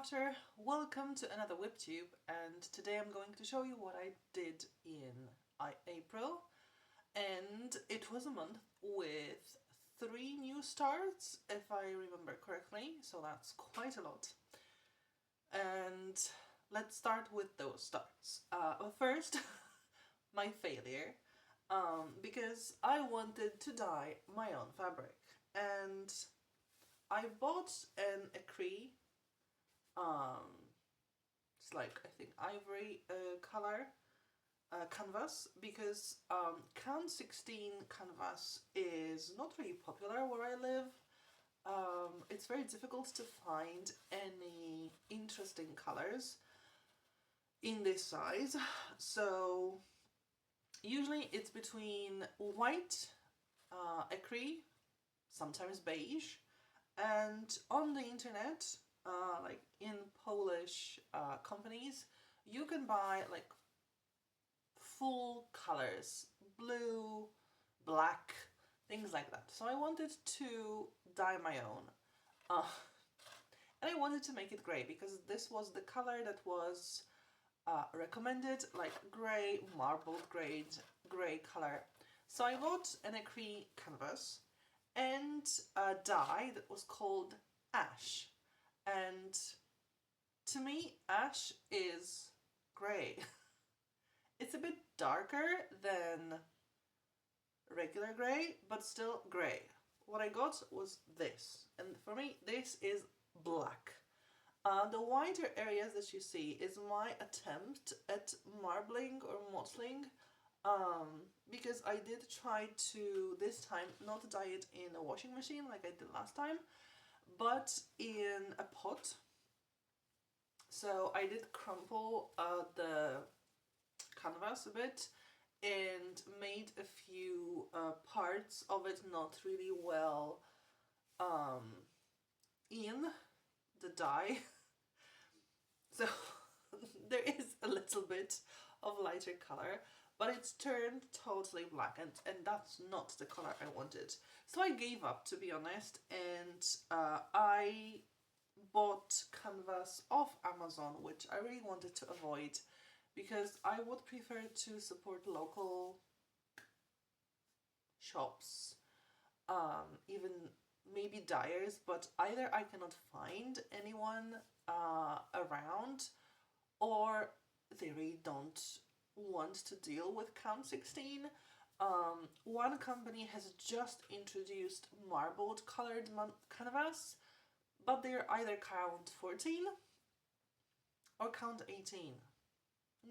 daughter, welcome to another WIPTube, and today I'm going to show you what I did in April. And it was a month with 3 new starts, if I remember correctly, so that's quite a lot. And let's start with those starts. First, my failure, because I wanted to dye my own fabric, and I bought an ecru. It's like, I think, ivory color canvas, because count 16 canvas is not really popular where I live. It's very difficult to find any interesting colors in this size, so usually it's between white, ecru, sometimes beige, and on the internet, like in Polish companies, you can buy like full colors, blue, black, things like that. So I wanted to dye my own, and I wanted to make it grey because this was the color that was recommended, like grey, marbled grey color. So I bought an ecru canvas and a dye that was called ash. And to me, ash is grey. It's a bit darker than regular grey, but still grey. What I got was this, and for me this is black. The whiter areas that you see is my attempt at marbling or mottling, because I did try to, this time, not dye it in a washing machine like I did last time, but in a pot. So I did crumple the canvas a bit and made a few parts of it not really well in the dye. So there is a little bit of lighter color, but it's turned totally black, and that's not the color I wanted. So I gave up, to be honest, and I bought canvas off Amazon, which I really wanted to avoid because I would prefer to support local shops, even maybe dyers, but either I cannot find anyone around, or they really don't want to deal with count 16. One company has just introduced marbled colored canvas, but they're either count 14 or count 18.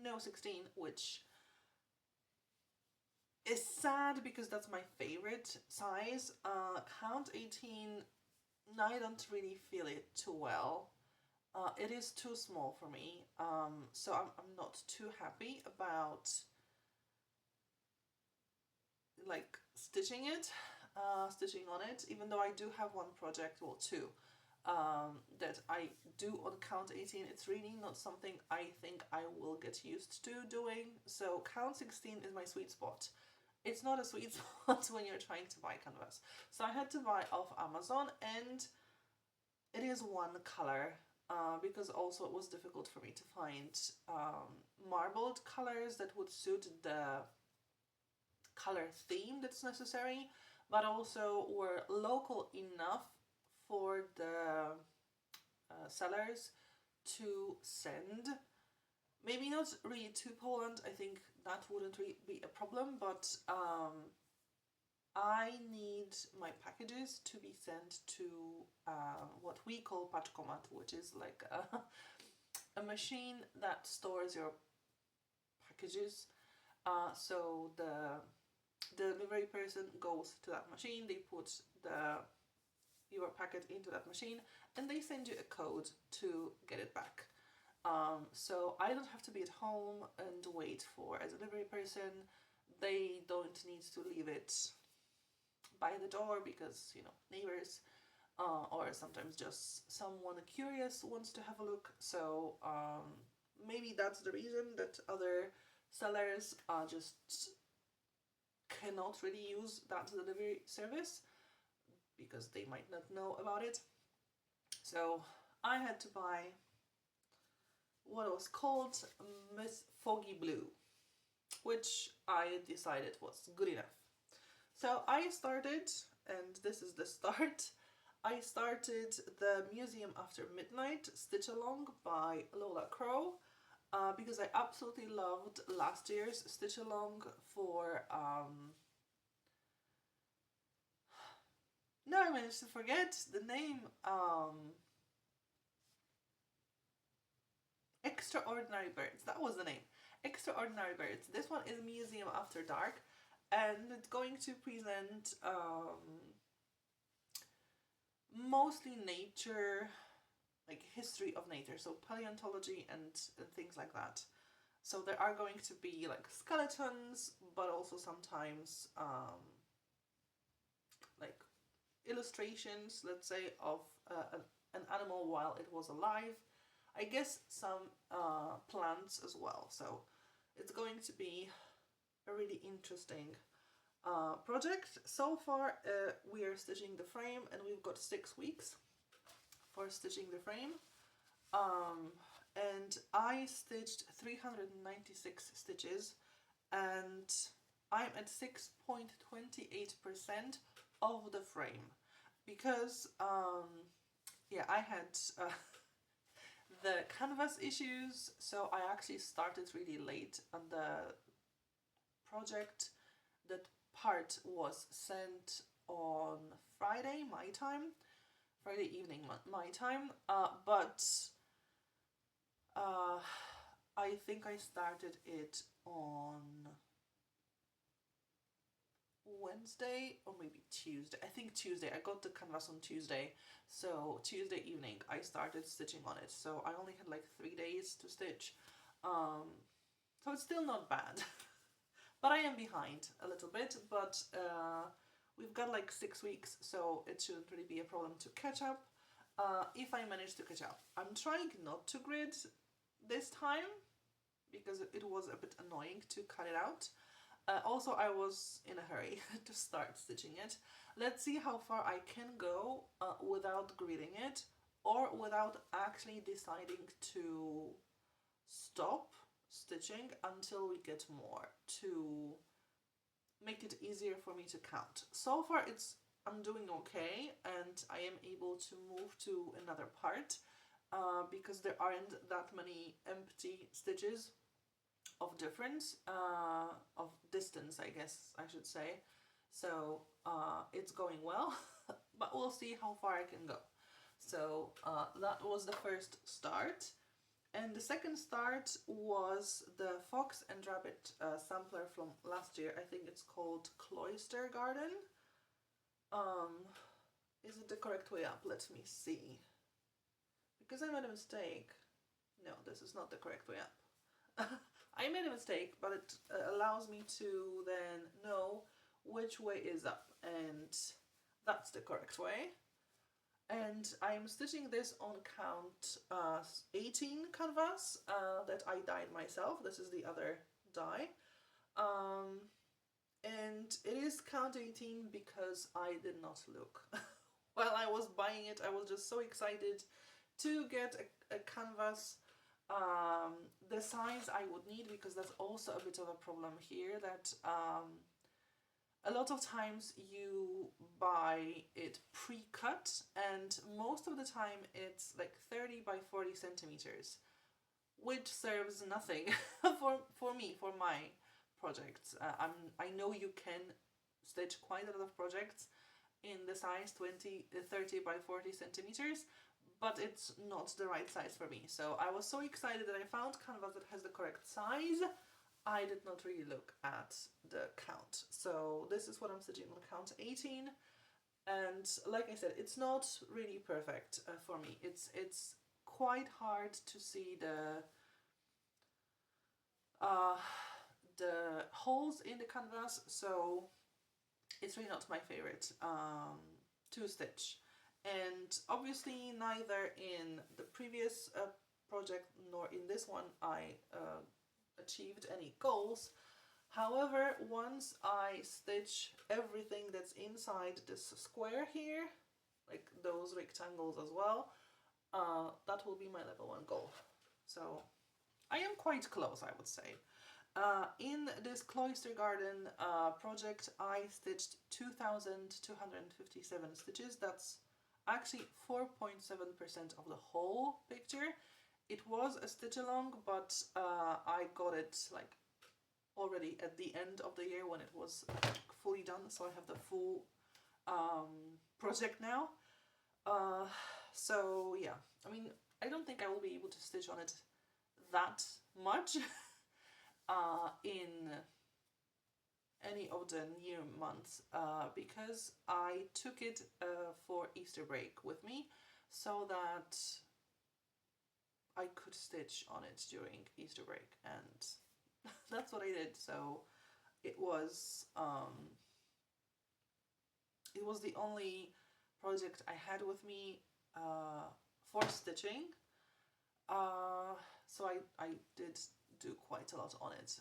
No 16, which is sad because that's my favorite size. Count 18, I don't really feel it too well. It is too small for me, so I'm not too happy about like stitching on it, even though I do have one project, well, two, that I do on count 18. It's really not something I think I will get used to doing, so count 16 is my sweet spot. It's not a sweet spot when you're trying to buy canvas. So I had to buy off Amazon, and it is one color, because also it was difficult for me to find marbled colors that would suit the color theme that's necessary, but also were local enough for the sellers to send. Maybe not really to Poland, I think that wouldn't really be a problem, but I need my packages to be sent to what we call paczkomat, which is like a machine that stores your packages. So the delivery person goes to that machine, they put your packet into that machine, and they send you a code to get it back. So I don't have to be at home and wait for a delivery person. They don't need to leave it by the door because, you know, neighbors, or sometimes just someone curious wants to have a look. So maybe that's the reason that other sellers just cannot really use that delivery service, because they might not know about it. So I had to buy what was called Miss Foggy Blue, which I decided was good enough. So I started, and this is the start, I started the Museum After Midnight Stitch Along by Lola because I absolutely loved last year's Stitch Along for now I managed to forget the name. Extraordinary Birds. That was the name. Extraordinary Birds. This one is Museum After Dark, and it's going to present mostly nature, like history of nature, so paleontology and things like that. So there are going to be like skeletons, but also sometimes like illustrations, let's say, of an animal while it was alive. I guess some plants as well. So it's going to be a really interesting project. So far we are stitching the frame, and we've got 6 weeks for stitching the frame. And I stitched 396 stitches, and I'm at 6.28% of the frame because yeah, I had the canvas issues, so I actually started really late on the project. That part was sent on Friday my time, Friday evening my time, but I think I started it on Wednesday or maybe Tuesday. I think Tuesday. I got the canvas on Tuesday, so Tuesday evening I started stitching on it. So I only had like 3 days to stitch, so it's still not bad. But I am behind a little bit, but we've got like 6 weeks, so it shouldn't really be a problem to catch up. If I manage to catch up, I'm trying not to grid this time because it was a bit annoying to cut it out. Also, I was in a hurry to start stitching it. Let's see how far I can go without gridding it, or without actually deciding to stop stitching until we get more, to make it easier for me to count. So far I'm doing okay, and I am able to move to another part because there aren't that many empty stitches of difference, of distance, I guess I should say. So it's going well, but we'll see how far I can go. So that was the first start. And the second start was the Fox and Rabbit sampler from last year. I think it's called Cloister Garden. Is it the correct way up? Let me see. Because I made a mistake. No, this is not the correct way up. I made a mistake, but it allows me to then know which way is up, and that's the correct way. And I'm stitching this on count 18 canvas that I dyed myself. This is the other dye. And it is count 18 because I did not look. While I was buying it, I was just so excited to get a canvas the size I would need, because that's also a bit of a problem here, that a lot of times you buy it pre-cut, and most of the time it's like 30 by 40 centimeters, which serves nothing for me, for my projects. I know you can stitch quite a lot of projects in the size 30 by 40 centimeters, but it's not the right size for me. So I was so excited that I found canvas that has the correct size. I did not really look at the count. So this is what I'm stitching on count 18. And like I said, it's not really perfect for me. It's quite hard to see the holes in the canvas, so it's really not my favorite to stitch. And obviously neither in the previous project nor in this one I achieved any goals. However, once I stitch everything that's inside this square here, like those rectangles as well, that will be my level 1 goal. So I am quite close, I would say. In this Cloister Garden project, I stitched 2,257 stitches. That's actually 4.7% of the whole picture. It was a stitch along, but I got it like already at the end of the year when it was fully done, so I have the full project now. So yeah, I mean, I don't think I will be able to stitch on it that much in any of the near months because I took it for Easter break with me so that I could stitch on it during Easter break, and that's what I did. So it was the only project I had with me for stitching. So I did do quite a lot on it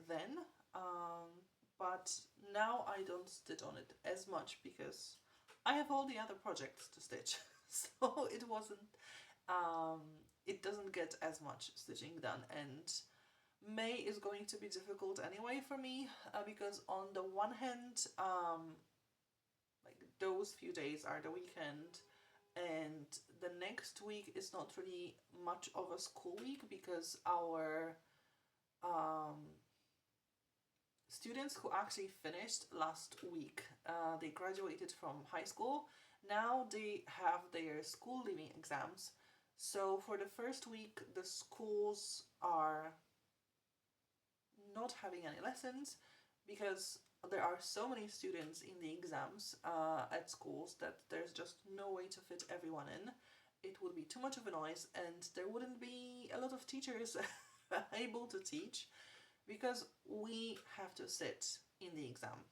then, but now I don't stitch on it as much because I have all the other projects to stitch. So it doesn't get as much stitching done, and May is going to be difficult anyway for me because on the one hand, like those few days are the weekend, and the next week is not really much of a school week because our students who actually finished last week, they graduated from high school. Now they have their school leaving exams. So for the first week, the schools are not having any lessons because there are so many students in the exams at schools that there's just no way to fit everyone in. It would be too much of a noise, and there wouldn't be a lot of teachers able to teach because we have to sit in the exam.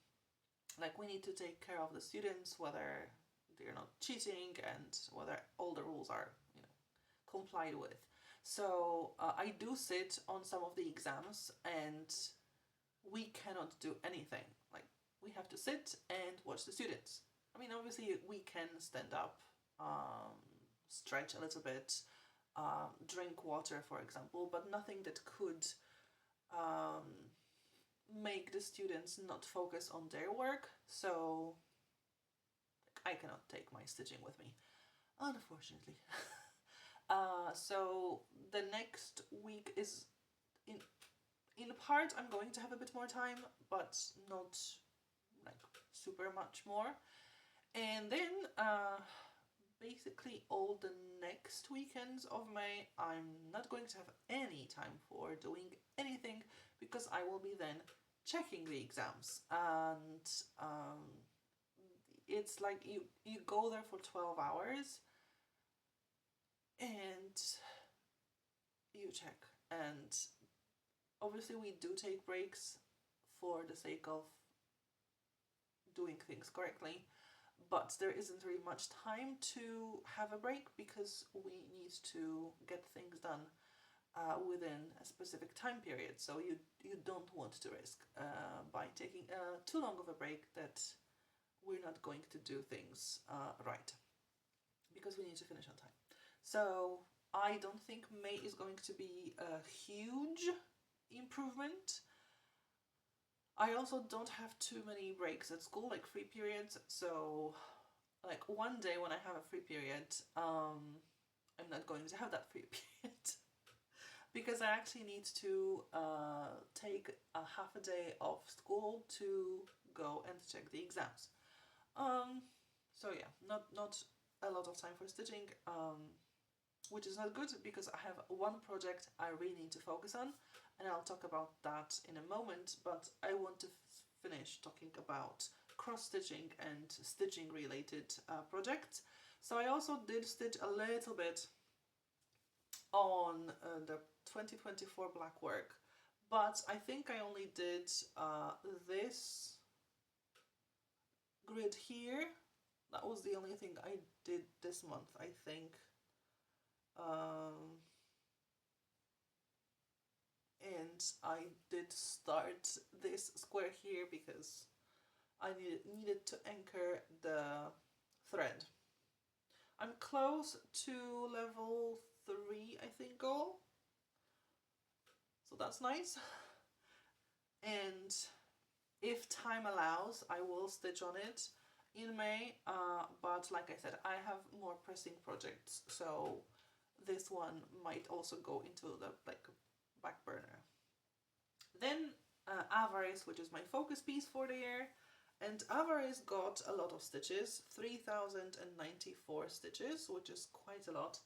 Like, we need to take care of the students, whether they're not cheating and whether all the rules are, complied with. So I do sit on some of the exams, and we cannot do anything. Like, we have to sit and watch the students. I mean, obviously we can stand up, stretch a little bit, drink water, for example, but nothing that could make the students not focus on their work. So I cannot take my stitching with me, unfortunately. So the next week is in part I'm going to have a bit more time, but not like super much more. And then basically all the next weekends of May I'm not going to have any time for doing anything because I will be then checking the exams, and it's like you go there for 12 hours and you check, and obviously we do take breaks for the sake of doing things correctly, but there isn't really much time to have a break because we need to get things done within a specific time period. So you don't want to risk by taking too long of a break that we're not going to do things right, because we need to finish on time. So I don't think May is going to be a huge improvement. I also don't have too many breaks at school, like free periods. So like one day when I have a free period, I'm not going to have that free period because I actually need to take a half a day of school to go and check the exams. So yeah, not a lot of time for stitching, which is not good because I have one project I really need to focus on, and I'll talk about that in a moment, but I want to finish talking about cross-stitching and stitching related projects. So I also did stitch a little bit on the 2024 Blackwork, but I think I only did this grid here. That was the only thing I did this month, I think. And I did start this square here because I needed to anchor the thread. I'm close to level 3, I think, goal. so that's nice. And if time allows, I will stitch on it in May, but like I said, I have more pressing projects, so this one might also go into the back burner. Then Avarice, which is my focus piece for the year, and Avarice got a lot of stitches, 3,094 stitches, which is quite a lot.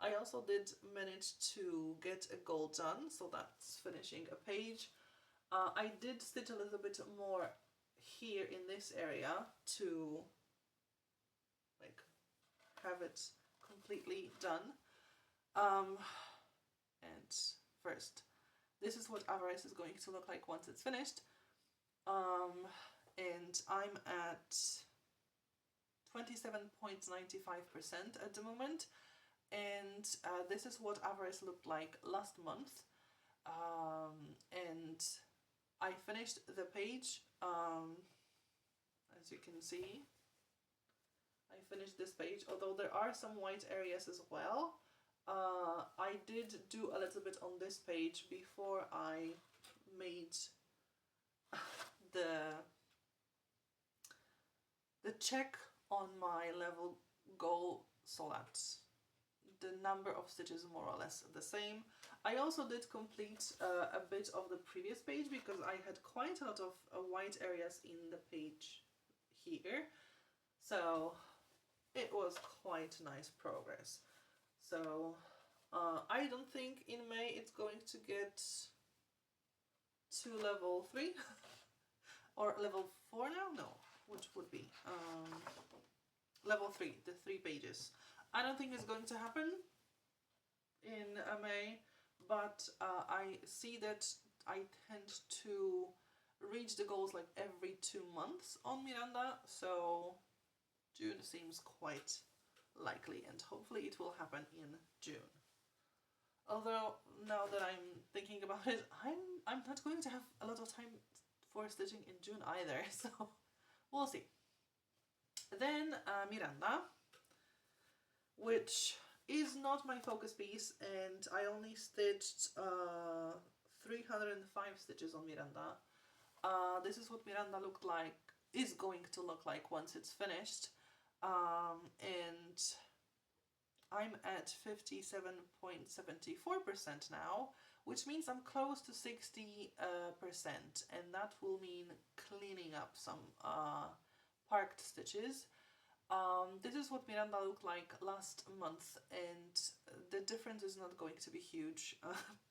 I also did manage to get a goal done, so that's finishing a page. I did stitch a little bit more here in this area to like have it completely done. And first, this is what Avarice is going to look like once it's finished. And I'm at 27.95% at the moment. And this is what Avarice looked like last month. And I finished the page, as you can see. I finished this page, although there are some white areas as well. I did do a little bit on this page before I made the check on my level goal, so that the number of stitches more or less the same. I also did complete a bit of the previous page because I had quite a lot of white areas in the page here, so it was quite nice progress. So I don't think in May it's going to get to level 3 or level 4 now? No, which would be level 3, the 3 pages. I don't think it's going to happen in May, but I see that I tend to reach the goals like every 2 months on Miranda, so June seems quite likely, and hopefully it will happen in June. Although now that I'm thinking about it, I'm not going to have a lot of time for stitching in June either, so we'll see. Then Miranda, which is not my focus piece, and I only stitched 305 stitches on Miranda. This is what Miranda looked like, is going to look like once it's finished. And I'm at 57.74% now, which means I'm close to 60%, and that will mean cleaning up some parked stitches. This is what Miranda looked like last month, and the difference is not going to be huge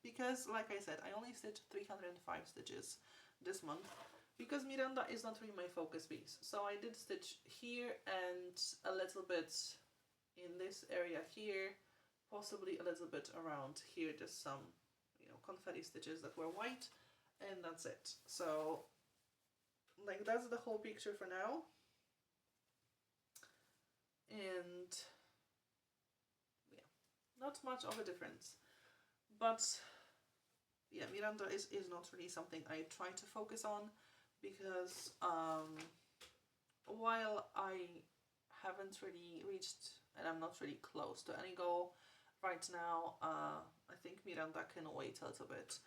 because, like I said, I only stitched 305 stitches this month because Miranda is not really my focus piece. So I did stitch here and a little bit in this area here, possibly a little bit around here, just some, you know, confetti stitches that were white, and that's it. So like that's the whole picture for now. And yeah, not much of a difference, but yeah, Miranda is not really something I try to focus on because while I haven't really reached, and I'm not really close to any goal right now, I think Miranda can wait a little bit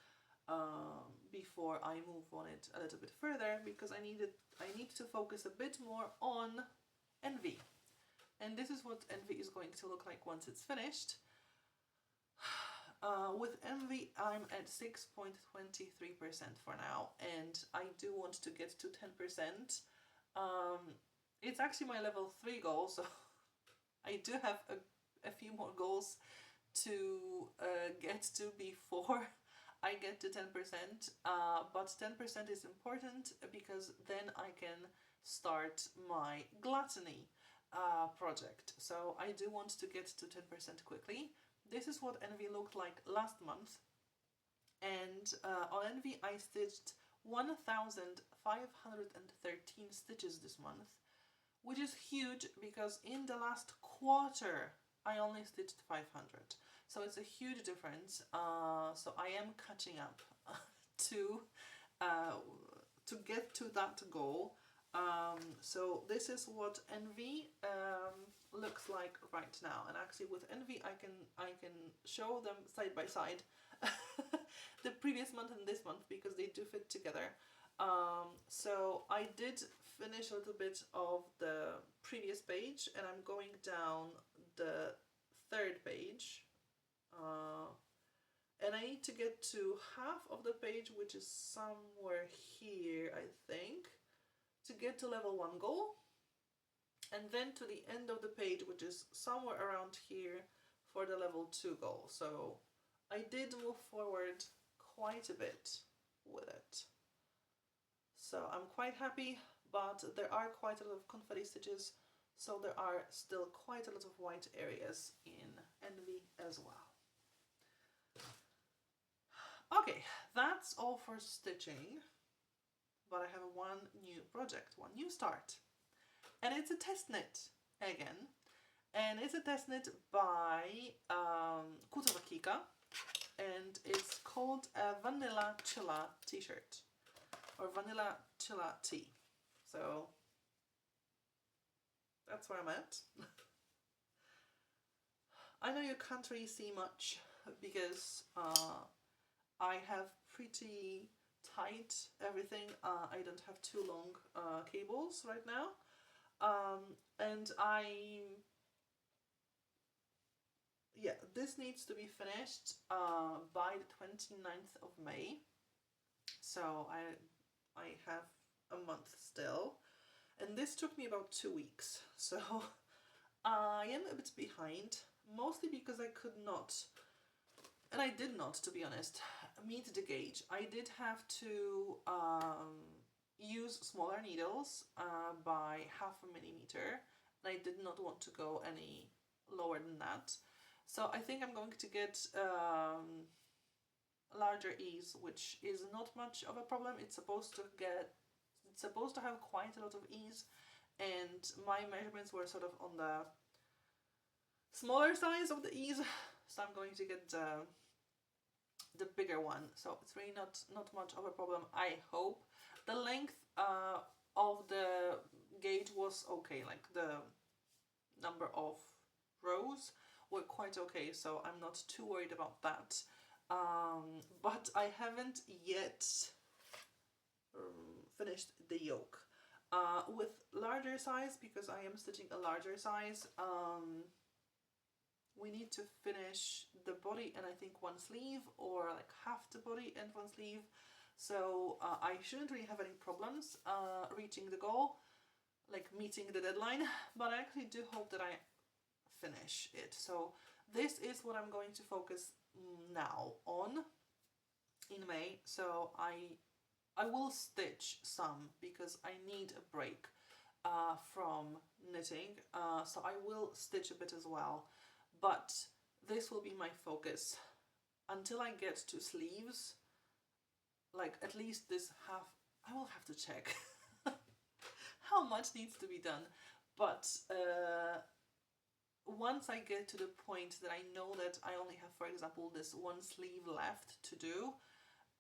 before I move on it a little bit further, because I need to focus a bit more on Envy. And this is what Envy is going to look like once it's finished. With Envy, I'm at 6.23% for now, and I do want to get to 10%. It's actually my level 3 goal, so I do have a few more goals to get to before I get to 10%. But 10% is important because then I can start my gluttony project. So I do want to get to 10% quickly. This is what Envy looked like last month, and on Envy I stitched 1,513 stitches this month, which is huge because in the last quarter I only stitched 500, so it's a huge difference. So I am catching up to get to that goal. So this is what Envy looks like right now, and actually with Envy I can show them side by side the previous month and this month because they do fit together. So I did finish a little bit of the previous page and I'm going down the third page. And I need to get to half of the page, which is somewhere here, I think, to get to level 1 goal. And then to the end of the page, which is somewhere around here, for the level 2 goal. So I did move forward quite a bit with it. So I'm quite happy, but there are quite a lot of confetti stitches, so there are still quite a lot of white areas in Envy as well. Okay, that's all for stitching, but I have one new project, one new start. And it's a test knit again. And it's a test knit by Kutovakika. And it's called a Vanilla Chilla t-shirt. Or Vanilla Chilla Tee. So that's where I'm at. I know you can't really see much because I have pretty tight everything. I don't have too long cables right now. And this needs to be finished by the 29th of May. So I have a month still. And this took me about 2 weeks. So I am a bit behind, mostly because I could not, and I did not, to be honest, meet the gauge. I did have to use smaller needles by 0.5 millimeter, and I did not want to go any lower than that. So I think I'm going to get larger ease, which is not much of a problem. It's supposed to have quite a lot of ease, and my measurements were sort of on the smaller size of the ease, so I'm going to get the bigger one. So it's really not much of a problem, I hope. The length of the gauge was okay, like the number of rows were quite okay, so I'm not too worried about that. But I haven't yet finished the yoke. With larger size, because I am stitching a larger size, we need to finish the body and I think one sleeve, or like half the body and one sleeve. So I shouldn't really have any problems reaching the goal, like meeting the deadline, but I actually do hope that I finish it. So this is what I'm going to focus now on in May. So I will stitch some because I need a break from knitting, so I will stitch a bit as well, but this will be my focus until I get to sleeves. Like at least this half, I will have to check how much needs to be done, but once I get to the point that I know that I only have, for example, this one sleeve left to do,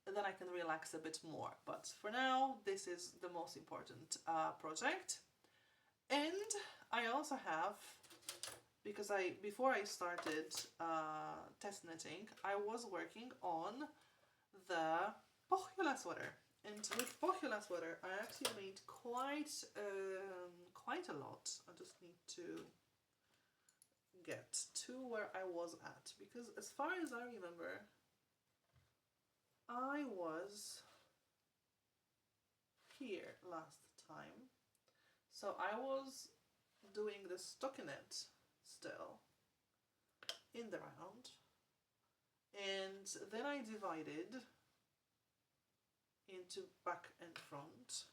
then I can relax a bit more. But for now, this is the most important project. And I also have, because before I started test knitting, I was working on the Pohjola sweater. And with Pohjola sweater, I actually made quite a lot. I just need to get to where I was at, because as far as I remember, I was here last time. So I was doing the stockinette still in the round, and then I divided into back and front,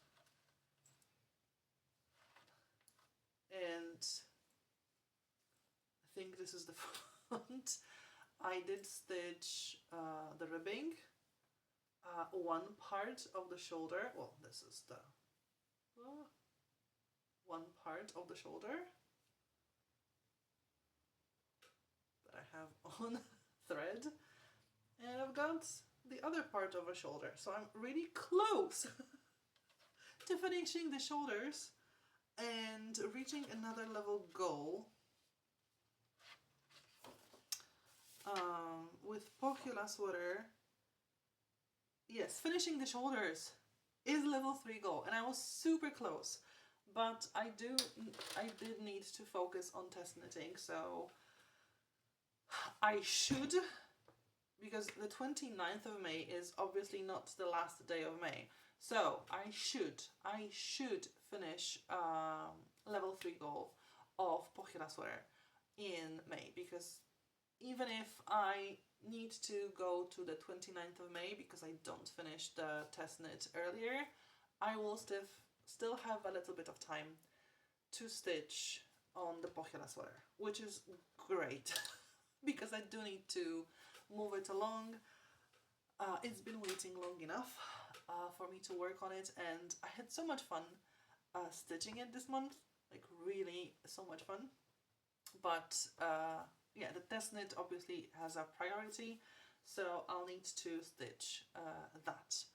and I think this is the front. I did stitch the ribbing, one part of the shoulder. Well, this is the one part of the shoulder that I have on thread, and I've got the other part of a shoulder, so I'm really close to finishing the shoulders and reaching another level goal. with Pohjola sweater, yes, finishing the shoulders is level 3 goal, and I was super close, but I did need to focus on test knitting, so I should, because the 29th of May is obviously not the last day of May, so I should finish level 3 goal of Pohjola sweater in May, because even if I need to go to the 29th of May because I don't finish the test knit earlier, I will still have a little bit of time to stitch on the Pohjola sweater, which is great because I do need to move it along. It's been waiting long enough for me to work on it, and I had so much fun stitching it this month, like really so much fun. But yeah, the test knit obviously has a priority, so I'll need to stitch that.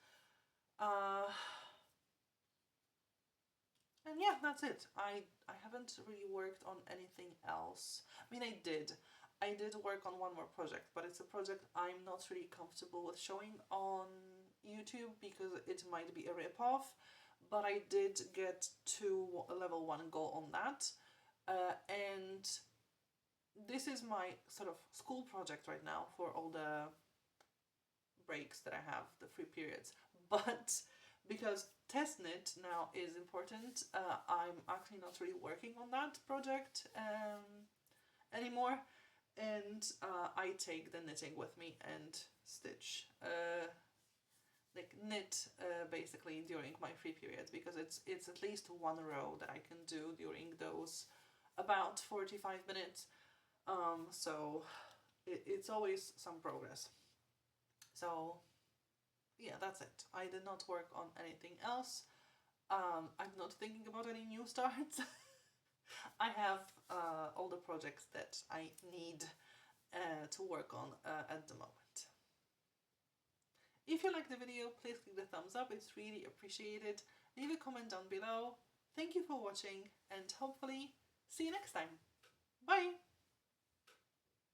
And yeah, that's it. I haven't really worked on anything else. I mean, I did work on one more project, but it's a project I'm not really comfortable with showing on YouTube because it might be a rip-off, but I did get to level 1 goal on that. And this is my sort of school project right now for all the breaks that I have, the free periods. But because test knit now is important, I'm actually not really working on that project anymore, and I take the knitting with me and stitch, like knit basically during my free periods, because it's at least one row that I can do during those about 45 minutes. So it's always some progress. So yeah, that's it. I did not work on anything else. I'm not thinking about any new starts. I have all the projects that I need to work on at the moment. If you like the video, please click the thumbs up, it's really appreciated. Leave a comment down below. Thank you for watching, and hopefully see you next time. Bye!